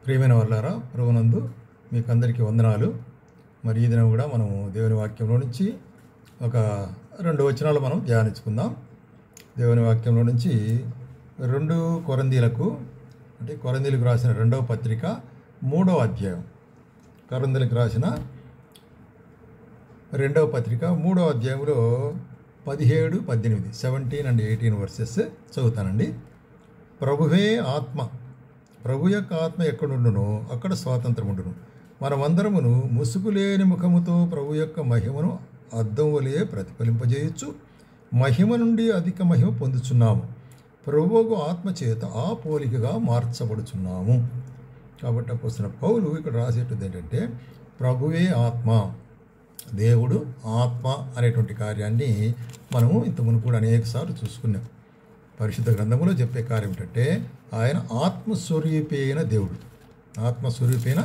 ప్రియమైన వాళ్ళారా, ప్రభునందు మీకు అందరికీ వందనాలు. మరి ఈ దినం కూడా మనం దేవుని వాక్యంలో నుంచి ఒక 2 వచనాలు మనం ధ్యానించుకుందాం. దేవుని వాక్యంలో నుంచి 2 కొరింథీలకు అంటే కొరింథీలకు రాసిన 2వ పత్రిక 3వ అధ్యాయం. కొరింథీలకు రాసిన 2వ పత్రిక 3వ అధ్యాయంలో 17, 18 17 and 18 వర్సెస్ చదువుతానండి. ప్రభువే ఆత్మ, ప్రభు యొక్క ఆత్మ ఎక్కడుండునో అక్కడ స్వాతంత్రం ఉండును. మనమందరమును ముసుగులేని ముఖముతో ప్రభు యొక్క మహిమను అద్దం వలె ప్రతిఫలింపజేయచ్చు. మహిమ నుండి అధిక మహిమ పొందుచున్నాము. ప్రభువుకు ఆత్మ చేత ఆ పోలికగా మార్చబడుచున్నాము. కాబట్టి అపోస్తలుడైన పౌలు ఇక్కడ రాసేటది ఏంటంటే, ప్రభువే ఆత్మ, దేవుడు ఆత్మ అనేటువంటి కార్యాన్ని మనము ఇంతకుముందు కూడా అనేకసార్లు చూసుకున్నాం. పరిశుద్ధ గ్రంథంలో చెప్పే కార్యం ఏంటంటే, ఆయన ఆత్మస్వరూపైన దేవుడు, ఆత్మస్వరూపైన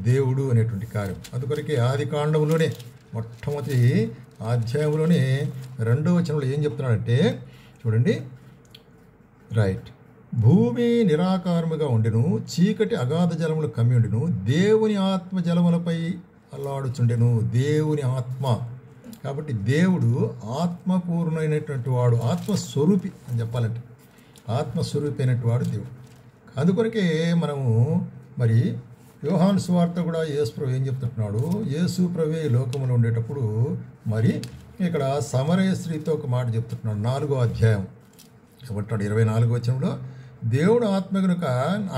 దేవుడు అనేటువంటి కార్యం. అందుకొరకే ఆది కాండంలోనే మొట్టమొదటి అధ్యాయంలోనే 2వ వచనంలో ఏం చెప్తున్నాడంటే, చూడండి, రైట్, భూమి నిరాకారముగా ఉండును, చీకటి అగాధ జలములు కమ్మి ఉండును, దేవుని ఆత్మ జలములపై అల్లాడుచుండెను. దేవుని ఆత్మ, కాబట్టి దేవుడు ఆత్మపూర్ణమైనటువంటి వాడు, ఆత్మస్వరూపి అని చెప్పాలంటే, ఆత్మస్వరూపి అయినటువంటి వాడు దేవుడు. అందుకొరకే మనము మరి యోహాను సువార్త కూడా యేసు ప్రభు ఏం చెప్తున్నాడు, యేసు ప్రభువే ఈ లోకములో ఉండేటప్పుడు మరి ఇక్కడ సమరయ స్త్రీతో ఒక మాట చెప్తున్నాడు. 4వ అధ్యాయం ఏమంటాడు, 24వ వచనంలో, దేవుడు ఆత్మ కనుక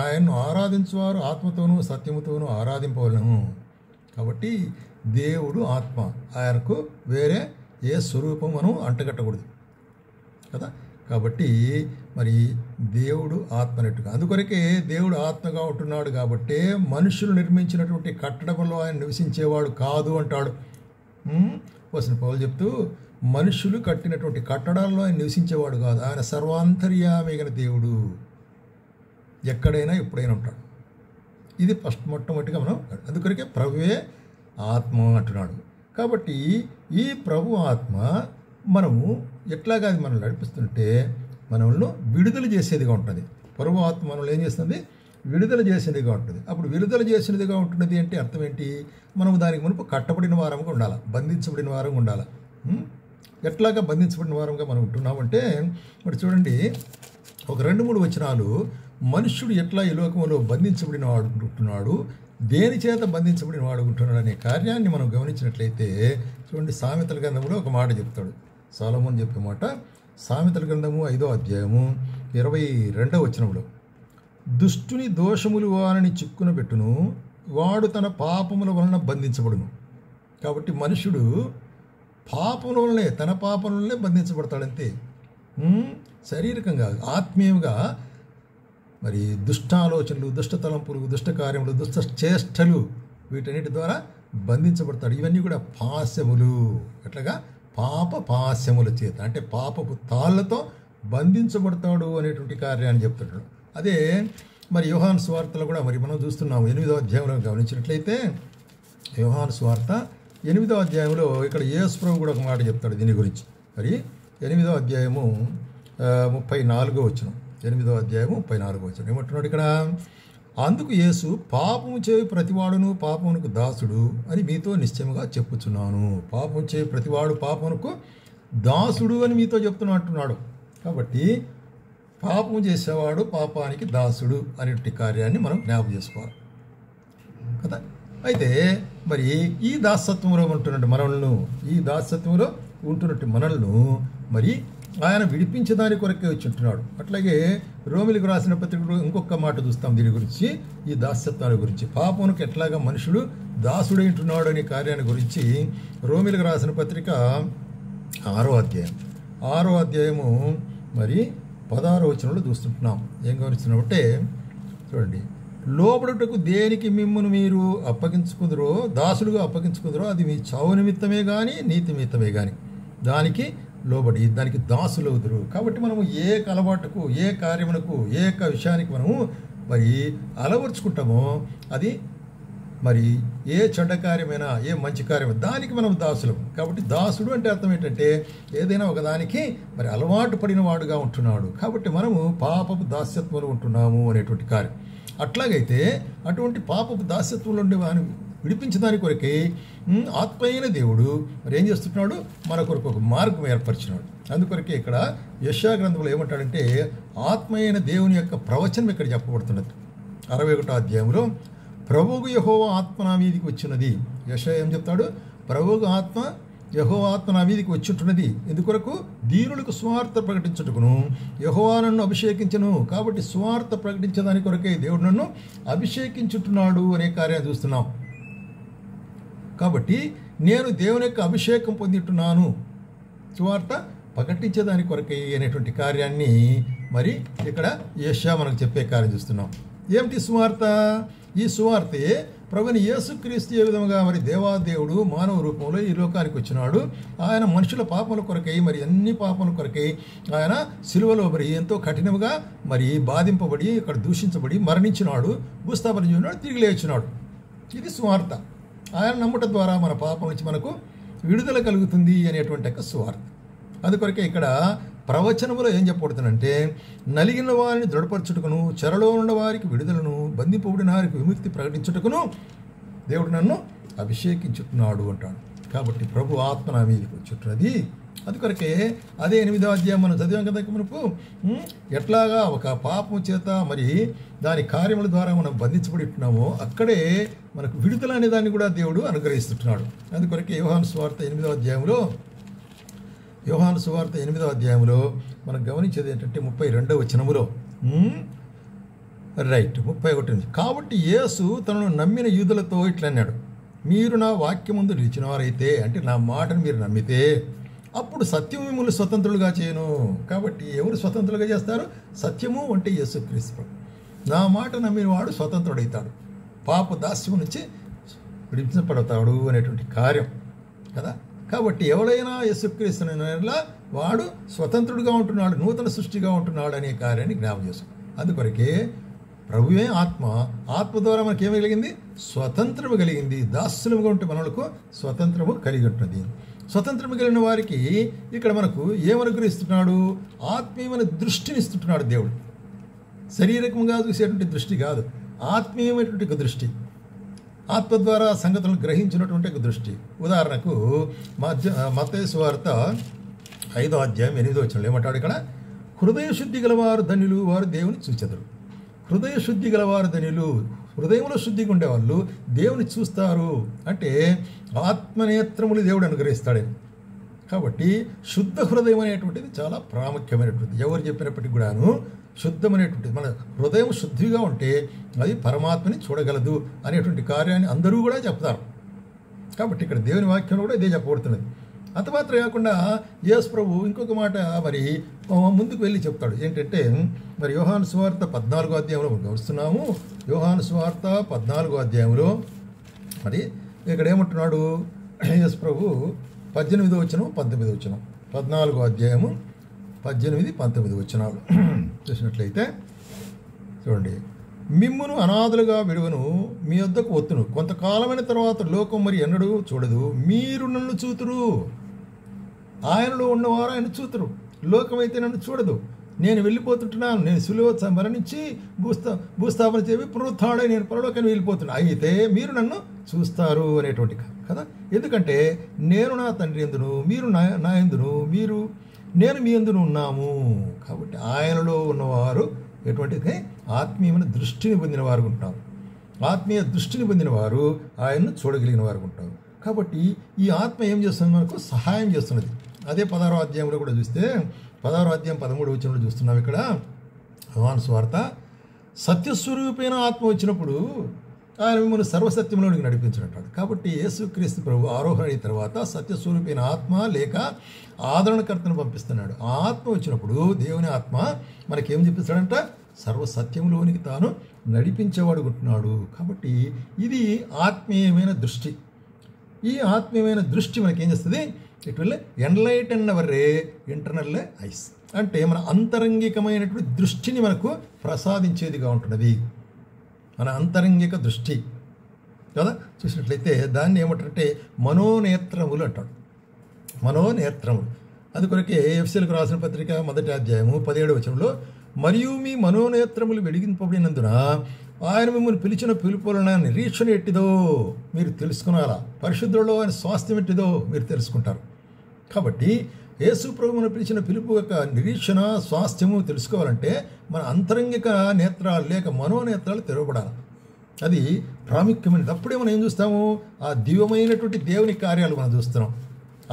ఆయన్ను ఆరాధించువారు ఆత్మతోనూ సత్యముతోనూ ఆరాధింపవలను. కాబట్టి దేవుడు ఆత్మ, ఆయనకు వేరే ఏ స్వరూపం మనం అంటగట్టకూడదు కదా. కాబట్టి మరి దేవుడు ఆత్మ అన్నట్టుగా, అందుకొరకే దేవుడు ఆత్మగా ఉంటున్నాడు. కాబట్టే మనుషులు నిర్మించినటువంటి కట్టడంలో ఆయన నివసించేవాడు కాదు అంటాడు. వసిన పౌలు చెప్తూ, మనుషులు కట్టినటువంటి కట్టడాల్లో ఆయన నివసించేవాడు కాదు, ఆయన సర్వాంతర్యామిగల దేవుడు, ఎక్కడైనా ఎప్పుడైనా ఉంటాడు. ఇది మొట్టమొదటిగా మనం, అందుకొరకే ప్రభువే ఆత్మ అంటున్నాడు. కాబట్టి ఈ ప్రభు ఆత్మ మనము ఎట్లాగా అది మనల్ని నడిపిస్తుంటే మనల్ని విడుదల చేసేదిగా ఉంటుంది. ప్రభు ఆత్మ మనల్ని ఏం చేస్తుంది, విడుదల చేసేదిగా ఉంటుంది. అప్పుడు విడుదల చేసేదిగా ఉంటున్నది అంటే అర్థం ఏంటి, మనము దానికి మునుపు కట్టబడిన వారంగా ఉండాలి, బంధించబడిన వారంగా ఉండాలి. ఎట్లాగా బంధించబడిన వారంగా మనం ఉంటున్నామంటే, మరి చూడండి, ఒక 2-3 వచనాలు మనుష్యుడు ఎట్లా ఈ లోకంలో బంధించబడిన వాడు ఉంటున్నాడు, దేని చేత బంధించబడిన వాడు ఉంటున్నాడు అనే కార్యాన్ని మనం గమనించినట్లయితే, చూడండి, సామెతల గ్రంథంలో ఒక మాట చెప్తాడు, సొలొమోను చెప్పే మాట. సామెతల గ్రంథము 5వ అధ్యాయము 22వ వచనంలో, దుష్టుని దోషములు వారిని చిక్కున పెట్టును, వాడు తన పాపముల వలన బంధించబడును. కాబట్టి మనుషుడు పాపముల వలనే, తన పాపముల వలనే బంధించబడతాడంతే, శారీరకంగా, ఆత్మీయంగా. మరి దుష్ట ఆలోచనలు, దుష్ట తలంపులు, దుష్ట కార్యములు, దుష్ట చేష్టలు, వీటన్నిటి ద్వారా బంధించబడతాడు. ఇవన్నీ కూడా పాశములు, ఎట్లాగా పాప పాశముల చేత, అంటే పాపపు తాళ్లతో బంధించబడతాడు అనేటువంటి కార్యాన్ని చెప్తున్నాడు. అదే మరి యోహాను సువార్తలో కూడా మరి మనం చూస్తున్నాము. 8వ అధ్యాయంలో గమనించినట్లయితే, యోహాను సువార్త 8వ అధ్యాయంలో ఇక్కడ యేసు ప్రభు కూడా ఒక మాట చెప్తాడు దీని గురించి. మరి 8వ అధ్యాయము 34వ వచనం, 8వ అధ్యాయము 34వ వచనం ఏమంటున్నాడు ఇక్కడ, అందుకు యేసు, పాపము చేయి ప్రతివాడును పాపమునకు దాసుడు అని మీతో నిశ్చయముగా చెప్పుచున్నాను. పాపము చేయి ప్రతివాడు పాపమునకు దాసుడు అని మీతో చెప్తున్నా అంటున్నాడు. కాబట్టి పాపము చేసేవాడు పాపానికి దాసుడు అనేటువంటి కార్యాన్ని మనం జ్ఞాపకం చేసుకోవాలి కదా. అయితే మరి ఈ దాసత్వంలో ఉంటున్నట్టు మనల్ని, ఈ దాసత్వంలో ఉంటున్నట్టు మనల్ని మరి ఆయన విడిపించదాని కొరకే వచ్చి ఉంటున్నాడు. అట్లాగే రోమిలకు రాసిన పత్రికలో ఇంకొక మాట చూస్తాం దీని గురించి, ఈ దాసత్వాల గురించి, పాపమునకు ఎట్లాగా మనుషుడు దాసుడై ఉంటున్నాడు అనే కార్యాన్ని గురించి రోమిలకు రాసిన పత్రిక 6వ అధ్యాయము మరి 16వ వచనంలో చూస్తుంటున్నాం. ఏం గమనిస్తున్నామంటే, చూడండి, లోబడుటకు దేనికి మిమ్మును మీరు అప్పగించుకుందరో, దాసులుగా అప్పగించుకుందరో, అది మీ చావు నిమిత్తమే కానీ నీతి నిమిత్తమే కానీ దానికి లోబడి దానికి దాసులవుదురు. కాబట్టి మనము ఏ అలవాటుకు, ఏ కార్యమునకు, ఏ విషయానికి మనము మరి అలవర్చుకుంటామో అది మరి ఏ చెడ్డ కార్యమైనా, ఏ మంచి కార్యమైనా దానికి మనం దాసులం. కాబట్టి దాసుడు అంటే అర్థం ఏంటంటే, ఏదైనా ఒకదానికి మరి అలవాటు పడిన వాడుగా ఉంటున్నాడు. కాబట్టి మనము పాపపు దాస్యత్వంలో ఉంటున్నాము అనేటువంటి కార్యం. అట్లాగైతే అటువంటి పాపపు దాస్యత్వంలో ఉండే వారిని విడిపించడానికి కొరకే ఆత్మ అయిన దేవుడు మరి ఏం చేస్తున్నాడు, మన కొరకు ఒక మార్గం ఏర్పరిచినాడు. అందుకొరకే ఇక్కడ యెషయా గ్రంథంలో ఏమంటాడంటే ఆత్మ అయిన దేవుని యొక్క ప్రవచనం ఇక్కడ చెప్పబడుతున్నది. 61వ అధ్యాయంలో ప్రభువు యెహోవా ఆత్మ నా మీదికి వచ్చినది. యెషయా ఏం చెప్తాడు, ప్రభువు ఆత్మ యెహోవా ఆత్మ నా మీదికి వచ్చుంటున్నది, ఎందుకొరకు దీనులకు సువార్త ప్రకటించుటకును యెహోవా నన్ను అభిషేకించను. కాబట్టి సువార్త ప్రకటించడానికి కొరకే దేవుడు నన్ను అభిషేకించుంటున్నాడు అనే కార్యాన్ని చూస్తున్నాం. కాబట్టి నేను దేవుని యొక్క అభిషేకం పొందింటున్నాను, సువార్త ప్రకటించేదాని కొరకే అనేటువంటి కార్యాన్ని మరి ఇక్కడ యెషయా మనకు చెప్పే కార్యం చూస్తున్నాం. ఏమిటి సువార్త? ఈ సువార్తే ప్రభుని యేసుక్రీస్తు ఏ విధంగా మరి దేవాదేవుడు మానవ రూపంలో ఈ లోకానికి వచ్చినాడు. ఆయన మనుషుల పాపల కొరకై మరి అన్ని పాపల కొరకై ఆయన సిలువలో మరి ఎంతో కఠినంగా మరి బాధింపబడి ఇక్కడ దూషించబడి మరణించినాడు, భూస్థాపన చేసినాడు, తిరిగి లేచినాడు. ఇది సువార్త. ఆయన నమ్ముట ద్వారా మన పాపం నుంచి మనకు విడుదల కలుగుతుంది అనేటువంటి యొక్క సువార్త. అందుకొరకే ఇక్కడ ప్రవచనములో ఏం చెప్పబడుతుందంటే నలిగిన వారిని దృఢపరచుటకును చెరలో ఉన్న వారికి విడుదలను బంధింపబడిన వారికి విముక్తి ప్రకటించుటకును దేవుడు నన్ను అభిషేకించుతున్నాడు అంటాడు. కాబట్టి ప్రభు ఆత్మ నా మీదకి వచ్చుతున్నది. అందుకొరకే అదే 8వ అధ్యాయం మనం చదివాం కదా మనకు ఎట్లాగా ఒక పాపం చేత మరి దాని కార్యముల ద్వారా మనం బంధించబడి ఉంటున్నామో అక్కడే మనకు విడుదల అనే దాన్ని కూడా దేవుడు అనుగ్రహిస్తున్నాడు. అందుకొరకే యోహాను సువార్త 8వ అధ్యాయంలో మనం గమనించేది ఏంటంటే 32వ వచనములో రైట్ 31. కాబట్టి యేసు తనను నమ్మిన యూదులతో ఇట్లా అన్నాడు, మీరు నా వాక్యముందు నిలిచిన వారైతే, అంటే నా మాటను మీరు నమ్మితే అప్పుడు సత్యము మిమ్మల్ని స్వతంత్రులుగా చేయను. కాబట్టి ఎవరు స్వతంత్రులుగా చేస్తారు? సత్యము అంటే యేసుక్రీస్తు. నా మాట నమ్మిన వాడు స్వతంత్రుడవుతాడు, పాప దాస్యము నుంచి విడిపించబడతాడు అనేటువంటి కార్యం కదా. కాబట్టి ఎవరైనా యేసుక్రీస్తునలా వాడు స్వతంత్రుడిగా ఉంటున్నాడు, నూతన సృష్టిగా ఉంటున్నాడు అనే కార్యాన్ని జ్ఞాపకం చేస్తాం. అందుకొరకే ప్రభువే ఆత్మ ద్వారా మనకి ఏమి కలిగింది? స్వతంత్రము కలిగింది. దాస్యులుగా ఉంటే మనకు స్వతంత్రము కలిగి ఉంటుంది. స్వతంత్రము కలిగిన వారికి ఇక్కడ మనకు ఏమనుగ్రహిస్తున్నాడు? ఆత్మీయమైన దృష్టిని ఇస్తున్నాడు దేవుడు. శారీరకంగా చూసేటువంటి దృష్టి కాదు, ఆత్మీయమైనటువంటి ఒక దృష్టి, ఆత్మ ద్వారా సంగతులను గ్రహించినటువంటి ఒక దృష్టి. ఉదాహరణకు మత్తయి సువార్త 5వ అధ్యాయం 8వ వచనంలో ఏమంటాడు ఇక్కడ, హృదయ శుద్ధి గలవారు ధన్యులు, వారు దేవుని చూచెదరు. హృదయ శుద్ధి గలవారు ధన్యులు, హృదయంలో శుద్ధిగా ఉండేవాళ్ళు దేవుని చూస్తారు. అంటే ఆత్మనేత్రములు దేవుడు అనుగ్రహిస్తాడు. కాబట్టి శుద్ధ హృదయం అనేటువంటిది చాలా ప్రాముఖ్యమైనటువంటిది. ఎవరు చెప్పినప్పటికీ కూడాను శుద్ధమైనటువంటిది, మన హృదయం శుద్ధిగా ఉంటే అది పరమాత్మని చూడగలదు అనేటువంటి కార్యాన్ని అందరూ కూడా చెప్తారు. కాబట్టి ఇక్కడ దేవుని వాక్యంలో కూడా ఇదే చెప్పబడుతున్నది. అంత మాత్రం కాకుండా యేసు ప్రభు ఇంకొక మాట మరి ముందుకు వెళ్ళి చెప్తాడు. ఏంటంటే మరి యోహాను సువార్త 14వ అధ్యాయంలో మనం గమనిస్తున్నాము. యోహాను సువార్త 14వ అధ్యాయంలో మరి ఇక్కడ ఏమంటున్నాడు యేసు ప్రభు 18వ వచనం 19వ వచనం, 14వ అధ్యాయము 18, 19 వచనాలు చూసినట్లయితే చూడండి, మిమ్మును అనాథలుగా విడువను, మీ వద్దకు ఒత్తును, కొంతకాలమైన తర్వాత లోకం మరి ఎన్నడూ చూడదు, మీరు నన్ను చూతురు. ఆయనలో ఉన్నవారు ఆయన చూతురు, లోకమైతే నన్ను చూడదు. నేను వెళ్ళిపోతుంటున్నాను, నేను సిలువ మరణించి భూస్థాపన చేసి పునరుత్థానమై నేను పరలోకానికి వెళ్ళిపోతున్నాను, అయితే మీరు నన్ను చూస్తారు అనేటువంటి కదా. ఎందుకంటే నేను నా తండ్రి యందును, మీరు నా యందును, నేను మీ యందును ఉన్నాము. కాబట్టి ఆయనలో ఉన్నవారు ఎటువంటిది? ఆత్మీయమైన దృష్టిని పొందిన వారు ఉంటారు. ఆత్మీయ దృష్టిని పొందిన వారు ఆయన్ను చూడగలిగిన వారు ఉంటారు. కాబట్టి ఈ ఆత్మ ఏం చేస్తుంది? మనకు సహాయం చేస్తున్నది. అదే 16వ అధ్యాయంలో కూడా చూస్తే 16వ అధ్యాయం 13వ వచనంలో చూస్తున్నాం. ఇక్కడ యోహాను సువార్త, సత్యస్వరూపైన ఆత్మ వచ్చినప్పుడు ఆయన మిమ్మల్ని సర్వసత్యంలోనికి నడిపించినట్టాడు. కాబట్టి యేసుక్రీస్తు ప్రభు ఆరోహణ అయిన తర్వాత సత్యస్వరూపైన ఆత్మ లేక ఆదరణకర్తను పంపిస్తున్నాడు. ఆ ఆత్మ వచ్చినప్పుడు దేవుని ఆత్మ మనకేం చూపిస్తాడంట? సర్వసత్యంలోనికి తాను నడిపించేవాడు ఉంటున్నాడు. కాబట్టి ఇది ఆత్మీయమైన దృష్టి. ఈ ఆత్మీయమైన దృష్టి మనకేం చేస్తుంది? It will enlighten hour internal ice, అంటే మన అంతరంగికమైనటువంటి దృష్టిని మనకు ప్రసాదించేదిగా ఉంటున్నది. మన అంతరంగిక దృష్టి కదా. చూసినట్లయితే దాన్ని ఏమంటారంటే మనోనేత్రములు అంటాడు. మనోనేత్రములు. అందుకొరకే ఎఫెసీయులకు రాసిన పత్రిక 1వ అధ్యాయము 17వ వచనంలో, మరియు మీ మనోనేత్రములు వెలిగింపబడినందున ఆయన మిమ్మల్ని పిలిచిన పిలుపులన నిరీక్షణ ఎట్టిదో మీరు తెలుసుకున్నారా, పరిశుద్ధులలో ఆయన స్వాస్థ్యం ఎట్టిదో మీరు తెలుసుకుంటారు. కాబట్టి యేసు ప్రభువును పిలిచిన పిలుపు యొక్క నిరీక్షణ స్వాస్థ్యము తెలుసుకోవాలంటే మన అంతరంగిక నేత్రాలు లేక మనోనేత్రాలు తెరవబడాలి. అది ప్రాముఖ్యమైనది. అప్పుడే మనం ఏం చూస్తాము, ఆ దివ్యమైనటువంటి దేవుని కార్యాలు మనం చూస్తున్నాం,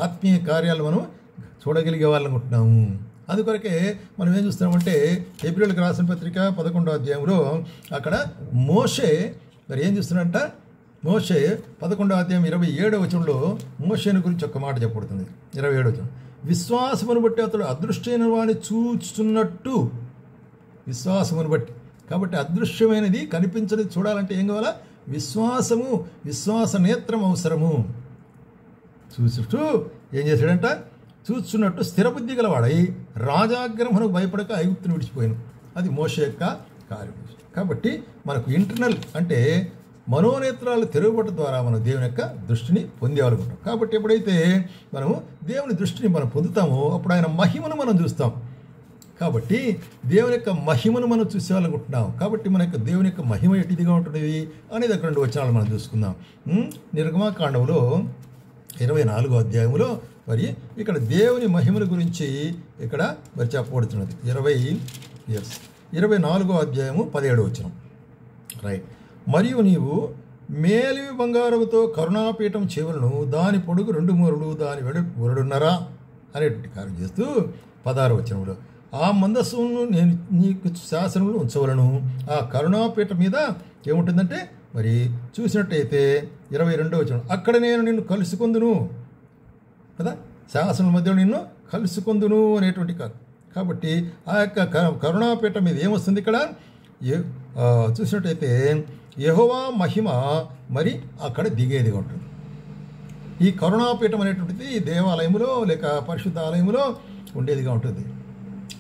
ఆత్మీయ కార్యాలు మనం చూడగలిగే వాళ్ళనుకుంటున్నాము. అందుకొరకే మనం ఏం చూస్తున్నామంటే ఏప్రిల్కి రాసిన పత్రిక 11వ అధ్యాయంలో అక్కడ మోషే మరి ఏం చూస్తున్నాడంట, మోషే 11వ అధ్యాయం 27వ వచనంలో మోషేని గురించి ఒక మాట చెప్పబడుతుంది. 27వ వచనం, విశ్వాసమును బట్టి అతడు అదృష్టమైన వాడిని చూస్తున్నట్టు, విశ్వాసమును బట్టి. కాబట్టి అదృశ్యమైనది కనిపించనిది చూడాలంటే ఏం కావాలా, విశ్వాసము, విశ్వాస నేత్రం అవసరము. చూస్తూ ఏం చేశాడంట, చూస్తున్నట్టు స్థిరబుద్ధి గలవాడై రాజాగ్రహమునకు భయపడక ఐగుప్తుని విడిచిపోయాను. అది మోషే యొక్క కార్యం. కాబట్టి మనకు ఇంటర్నల్ అంటే మనోనేత్రాలు తెరవబడటం ద్వారా మనం దేవుని యొక్క దృష్టిని పొందేవాలనుకుంటాం. కాబట్టి ఎప్పుడైతే మనము దేవుని దృష్టిని మనం పొందుతామో అప్పుడు ఆయన మహిమను మనం చూస్తాం. కాబట్టి దేవుని యొక్క మహిమను మనం చూసేవాలనుకుంటున్నాం. కాబట్టి మన యొక్క దేవుని యొక్క మహిమ ఎటిదిగా ఉంటుంది అనేది అక్కడ 2 వచనాలు మనం చూసుకుందాం. నిర్గమాకాండంలో 24వ అధ్యాయంలో మరి ఇక్కడ దేవుని మహిమల గురించి ఇక్కడ మరి చెప్పబడుతున్నది. 24వ అధ్యాయము 17వ వచనం. రైట్. మరియు నీవు మేలిమి బంగారముతో కరుణాపీఠం చివరను దాని పొడుగు 2 మూరలు దాని వెడల్పు అనేటువంటి కార్యం చేస్తూ 16వ వచనంలో ఆ మందస్సును నేను నీకు శాసనములు ఉంచవలను. ఆ కరుణాపీఠం మీద ఏముంటుందంటే మరి చూసినట్టయితే 22వ వచనం, అక్కడ నేను నిన్ను కలుసుకొందును కదా, శాసనం మధ్యలో నిన్ను కలుసుకొందును అనేటువంటి కాదు. కాబట్టి ఆ యొక్క కరుణాపీఠం మీద ఏమొస్తుంది ఇక్కడ చూసినట్టయితే యెహోవా మహిమ మరి అక్కడ దిగేదిగా ఉంటుంది. ఈ కరుణాపీఠం అనేటువంటిది దేవాలయంలో లేక పరిశుద్ధ ఆలయంలో ఉండేదిగా ఉంటుంది.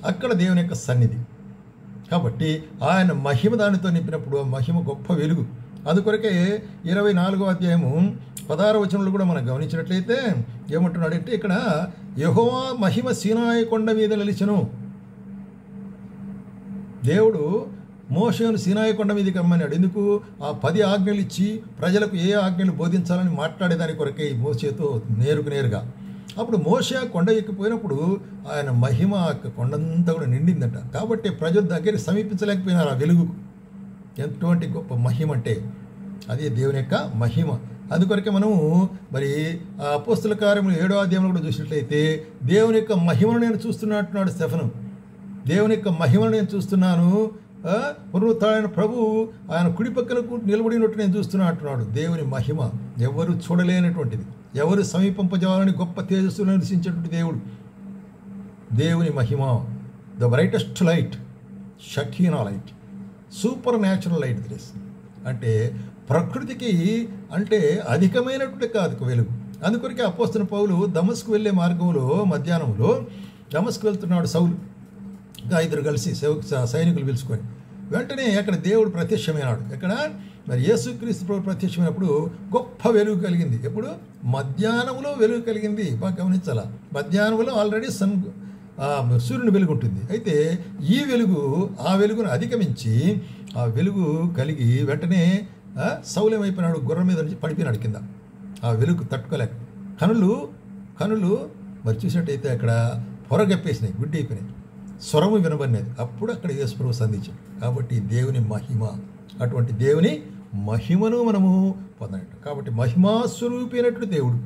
అక్కడ దేవుని యొక్క సన్నిధి. కాబట్టి ఆయన మహిమ దానితో నింపినప్పుడు మహిమ గొప్ప వెలుగు. అందుకొరకే 24వ అధ్యాయము 16వ వచనంలో కూడా మనం గమనించినట్లయితే ఏమంటున్నాడంటే ఇక్కడ యెహోవా మహిమ సీనాయి కొండ మీద నిలిచెను. దేవుడు మోషేను సీనాయి కొండ మీదకి రమ్మన్నాడు. ఎందుకు? ఆ 10 ఆజ్ఞలు ఇచ్చి ప్రజలకు ఏ ఆజ్ఞలు బోధించాలని మాట్లాడేదాని కొరకే మోషేతో నేరుగా. అప్పుడు మోషే కొండ ఎక్కిపోయినప్పుడు ఆయన మహిమ కొండంతా కూడా నిండిందట. కాబట్టి ప్రజల దగ్గర సమీపించలేకపోయినారు ఆ వెలుగుకు. ఎంతోటి గొప్ప మహిమ అంటే అదే దేవుని యొక్క మహిమ. అందుకొరకే మనము మరి ఆ అపోస్తుల కార్యములు 7వ అధ్యాయంలో కూడా చూసినట్లయితే దేవుని యొక్క మహిమను నేను చూస్తున్నట్టున్నాడు స్టెఫను. దేవుని యొక్క మహిమను నేను చూస్తున్నాను, పునరుత్థానమైన ప్రభు ఆయన కుడి పక్కలకు నిలబడినట్టు నేను చూస్తున్నా అంటున్నాడు. దేవుని మహిమ ఎవరు చూడలేనటువంటిది, ఎవరు సమీపింపజేయాలని గొప్ప తేజస్సులో నివసించేటువంటి దేవుడు. దేవుని మహిమ, the brightest light, Shekinah light, super natural light this. అంటే ప్రకృతికి అంటే అధికమైనటువంటి కాదు వెలుగు. అందుకొరకే అపోస్తలుడైన పౌలు దమస్కు వెళ్ళే మార్గంలో మధ్యాహ్నంలో దమస్కు వెళ్తున్నాడు సౌలు, ఇంకా 5 కలిసి సైనికులు పిలుచుకొని. వెంటనే అక్కడ దేవుడు ప్రత్యక్షమైనాడు. ఎక్కడ? మరి యేసుక్రీస్తు ప్రభు ప్రత్యక్షమైనప్పుడు గొప్ప వెలుగు కలిగింది. ఎప్పుడు? మధ్యాహ్నంలో వెలుగు కలిగింది. బాగా గమనించాలా, మధ్యాహ్నంలో ఆల్రెడీ సూర్యుని వెలుగు ఉంటుంది. అయితే ఈ వెలుగు ఆ వెలుగును అధిగమించి ఆ వెలుగు కలిగి వెంటనే సౌలు ఏమైపోయినాడు, గుర్రం మీద నుంచి పడిపోయినాడు కింద. ఆ వెలుగు తట్టుకోలేక కనులు మరి చూసినట్టయితే అక్కడ పొరగప్పేసినాయి, గుడ్డి అయిపోయినాయి, స్వరము వినబడినది. అప్పుడు అక్కడ యేసు ప్రభు సంధించాడు. కాబట్టి దేవుని మహిమ, అటువంటి దేవుని మహిమను మనము పొందనట్టు. కాబట్టి మహిమాస్వరూపైనటువంటి దేవుడు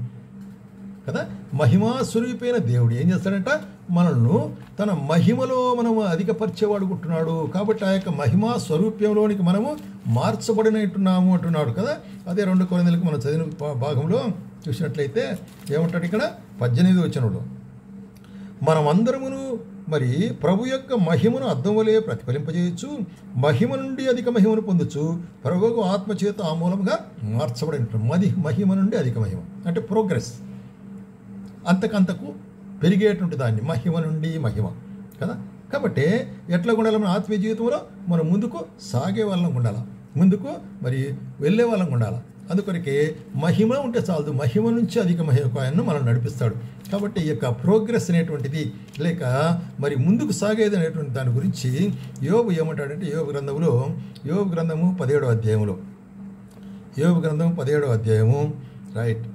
కదా, మహిమాస్వరూపైన దేవుడు ఏం చేస్తాడంట, మనల్ని తన మహిమలో మనము అధికపరిచేవాడుకుంటున్నాడు. కాబట్టి ఆ యొక్క మహిమా స్వరూప్యంలోనికి మనము మార్చబడినట్టున్నాము అంటున్నాడు కదా. అదే 2 కొరింథీయులకు మనం చదివిన భాగంలో చూసినట్లయితే ఏమంటాడు ఇక్కడ 18వ వచనంలో, మనమందరమును మరి ప్రభు యొక్క మహిమను అద్దం వలె ప్రతిఫలింపజేయచ్చు, మహిమ నుండి అధిక మహిమను పొందొచ్చు, ప్రభువు ఆత్మచేత ఆ మూలంగా మార్చబడినట్టు. మహిమ నుండి అధిక మహిమ అంటే ప్రోగ్రెస్, అంతకంతకు పెరిగేటువంటి దాన్ని మహిమ నుండి మహిమ కదా. కాబట్టి ఎట్లా ఉండాలి మన ఆత్మీయ జీవితంలో? మనం ముందుకు సాగే వాళ్ళం ఉండాలి. ముందుకు మరి వెళ్ళే వాళ్ళం ఉండాలి. అందుకొరకే మహిమ ఉంటే చాలదు, మహిమ నుంచి అధిక మహిమను మనం నడిపిస్తాడు. కాబట్టి ఈ యొక్క ప్రోగ్రెస్ అనేటువంటిది లేక మరి ముందుకు సాగేది అనేటువంటి దాని గురించి యోబు ఏమంటాడంటే యోబు గ్రంథము 17వ అధ్యాయంలో యోబు గ్రంథం 17వ అధ్యాయము రైట్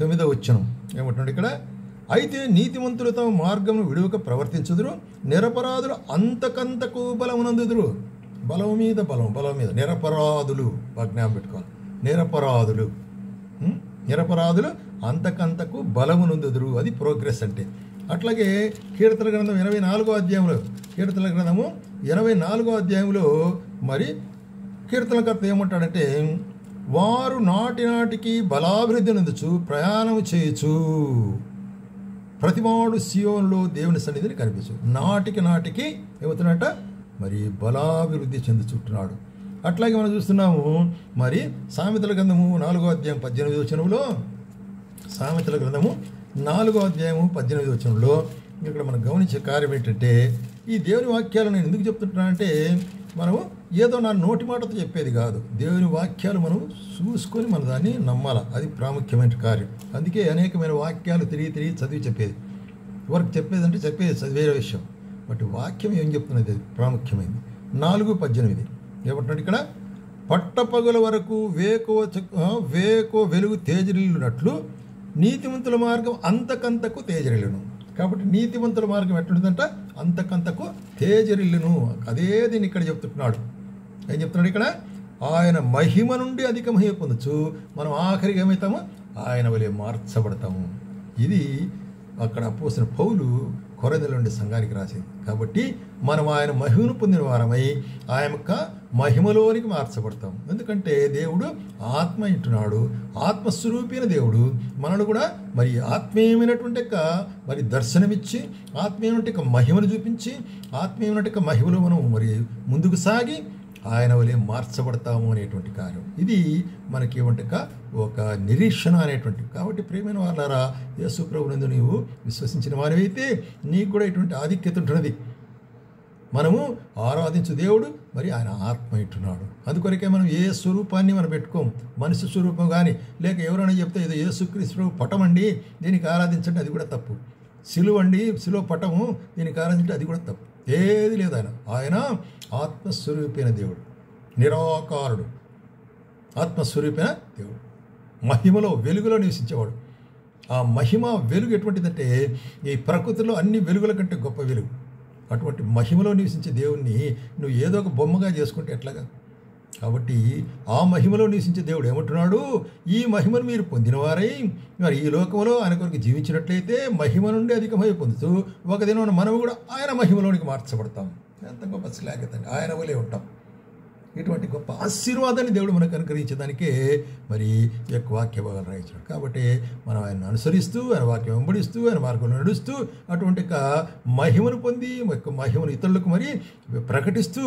9వ వచనం ఏమంటున్నాడు ఇక్కడ, అయితే నీతిమంతులు తమ మార్గమును విడువక ప్రవర్తించుదురు, నిరపరాధులు అంతకంతకు బలమునందుదురు. బలం మీద నిరపరాధులు జ్ఞాపకం పెట్టుకోవాలి. నిరపరాధులు అంతకంతకు బలమునందుదురు. అది ప్రోగ్రెస్ అంటే. అట్లాగే కీర్తన గ్రంథం 84వ అధ్యాయంలో మరి కీర్తనకర్త ఏమంటాడంటే, వారు నాటికి బలాభివృద్ధి నందుచు ప్రయాణం చేయొచ్చు, ప్రతివాడు సియోనులో దేవుని సన్నిధిని కనిపించు. నాటికి ఏమవుతున్నట్ట మరి బలాభివృద్ధి చెందుచుంటున్నాడు. అట్లాగే మనం చూస్తున్నాము మరి సామెతల గ్రంథము 4వ అధ్యాయం 18వ వచనంలో ఇక్కడ మనం గమనించే కార్యం ఏంటంటే, ఈ దేవుని వాక్యాలు నేను ఎందుకు చెప్తుంటున్నానంటే, మనము ఏదో నా నోటి మాటతో చెప్పేది కాదు, దేవుని వాక్యాలు మనం చూసుకొని మన దాన్ని నమ్మాలి. అది ప్రాముఖ్యమైన కార్యం. అందుకే అనేకమైన వాక్యాలు తిరిగి చదివి చెప్పేది. వరకు చెప్పేది వేరే విషయం, బట్ వాక్యం ఏం చెప్తున్నది అది ప్రాముఖ్యమైనది. 4:18 ఏమంటున్నాడు ఇక్కడ, పట్టపగల వరకు వేకో వెలుగు తేజరిల్లునట్లు నీతిమంతుల మార్గం అంతకంతకు తేజరిల్లును. కాబట్టి నీతిమంతుల మార్గం ఎట్లుంటుందంట, అంతకంతకు తేజరిల్లును. అదే దీన్ని ఇక్కడ చెప్తున్నాడు. ఏం చెప్తున్నాడు ఇక్కడ, ఆయన మహిమ నుండి అధిక మహిమ పొందొచ్చు, మనం ఆఖరికి ఏమవుతాము, ఆయన వలె మార్చబడతాము. ఇది అక్కడ అపోస్తలుడైన పౌలు కొరింథీయుల నుండి సంఘానికి రాసింది. కాబట్టి మనం ఆయన మహిమను పొందిన వారమై ఆయన యొక్క మహిమలోనికి మార్చబడతాం. ఎందుకంటే దేవుడు ఆత్మ ఇంటున్నాడు, ఆత్మస్వరూపైన దేవుడు మనను కూడా మరి ఆత్మీయమైనటువంటి మరి దర్శనమిచ్చి, ఆత్మీయమైన మహిమను చూపించి, ఆత్మీయమైన మహిమలో మనం మరి ముందుకు సాగి ఆయన వలె మార్చబడతాము అనేటువంటి కార్యం. ఇది మనకి ఏమంటే ఒక నిరీక్షణ అనేటువంటి. కాబట్టి ప్రియమైన వాళ్ళారా, యేసు ప్రభునందు నీవు విశ్వసించిన వారివైతే నీకు కూడా ఇటువంటి ఆధిక్యత ఉంటున్నది. మనము ఆరాధించు దేవుడు మరి ఆయన ఆత్మ ఇంటున్నాడు. అందుకొరకే మనం ఏ స్వరూపాన్ని మనం పెట్టుకోం. మనిషి స్వరూపం కానీ లేక ఎవరైనా చెప్తే ఏదో యేసుక్రీస్తు పటమండి దీనికి ఆరాధించండి, అది కూడా తప్పు. శిలువ పటము దీనికి ఆరాధించండి, అది కూడా తప్పు. ఏది లేదు. ఆయన ఆత్మస్వరూపైన దేవుడు, నిరాకారుడు, ఆత్మస్వరూపైన దేవుడు, మహిమలో వెలుగులో నివసించేవాడు. ఆ మహిమ వెలుగు ఎటువంటిదంటే ఈ ప్రకృతిలో అన్ని వెలుగుల కంటే గొప్ప వెలుగు. అటువంటి మహిమలో నివసించే దేవుణ్ణి నువ్వు ఏదో ఒక బొమ్మగా చేసుకుంటే ఎట్లాగా? కాబట్టి ఆ మహిమలో నివసించే దేవుడు ఏమంటున్నాడు, ఈ మహిమను మీరు పొందినవారై మరి ఈ లోకంలో ఆయన కొరకు జీవించినట్లయితే మహిమ నుండి అధిక మహిమ పొందుతూ ఒక దినం మనము కూడా ఆయన మహిమలోనికి మార్చబడతాం. ఎంత గొప్ప శ్లాఘ్యత! ఆయన వలే ఉంటాం. ఇటువంటి గొప్ప ఆశీర్వాదాన్ని దేవుడు మనకు అనుగ్రహించడానికే మరి ఈ యొక్క వాక్య భాగాలు రాయించాడు. కాబట్టి మనం ఆయన అనుసరిస్తూ, ఆయన వాక్యం వెంబడిస్తూ, ఆయన మార్గంలో నడుస్తూ అటువంటి మహిమను పొంది మహిమను ఇతరులకు మరి ప్రకటిస్తూ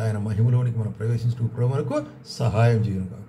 ఆయన మహిమలోనికి మనం ప్రవేశించడం మనకు సహాయం చేయను కాక.